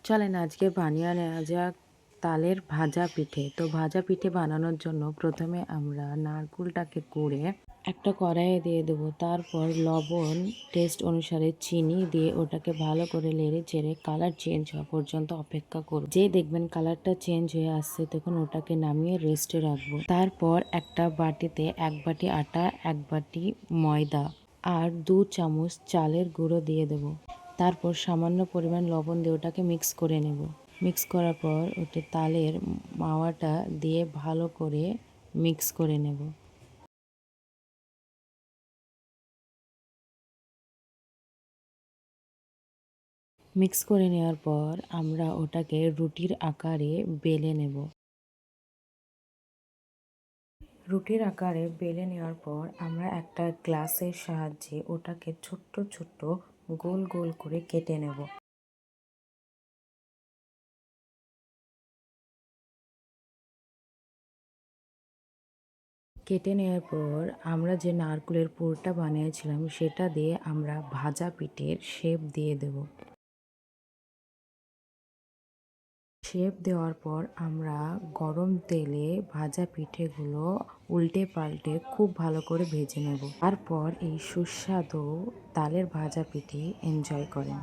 চলেন আজকে বানিয়ে নেওয়া যাক তালের ভাজা পিঠে। তো ভাজা পিঠে বানানোর জন্য প্রথমে আমরা নারকেলটাকে কুড়ে একটা কড়াইয়ে দিয়ে দেবো। তারপর লবণ, টেস্ট অনুসারে চিনি দিয়ে ওটাকে ভালো করে নেড়ে চেড়ে কালার চেঞ্জ হওয়া পর্যন্ত অপেক্ষা করব। যেই দেখবেন কালারটা চেঞ্জ হয়ে আসছে তখন ওটাকে নামিয়ে রেস্টে রাখবো। তারপর একটা বাটিতে 1 বাটি আটা, 1 বাটি ময়দা আর 2 চামচ চালের গুঁড়ো দিয়ে দেবো। তারপর সামান্য পরিমাণ লবণ দিয়ে ওটাকে মিক্স করে নেব। মিক্স করার পর ওটা তালের মাওয়াটা দিয়ে ভালো করে মিক্স করে নেব। মিক্স করে নেওয়ার পর আমরা ওটাকে রুটির আকারে বেলে নেব। রুটির আকারে বেলে নেওয়ার পর আমরা একটা গ্লাসের সাহায্যে ওটাকে ছোট্ট ছোট্ট গোল গোল করে কেটে নেব। কেটে নেওয়ার পর আমরা যে নারকেলের পুরটা বানিয়েছিলাম সেটা দিয়ে আমরা ভাজা পিঠের শেপ দিয়ে দেব। শেপ দেওয়ার পর আমরা গরম তেলে ভাজা পিঠেগুলো উল্টে পাল্টে খুব ভালো করে ভেজে নেব। তারপর এই সুস্বাদু তালের ভাজা পিঠে এনজয় করেন।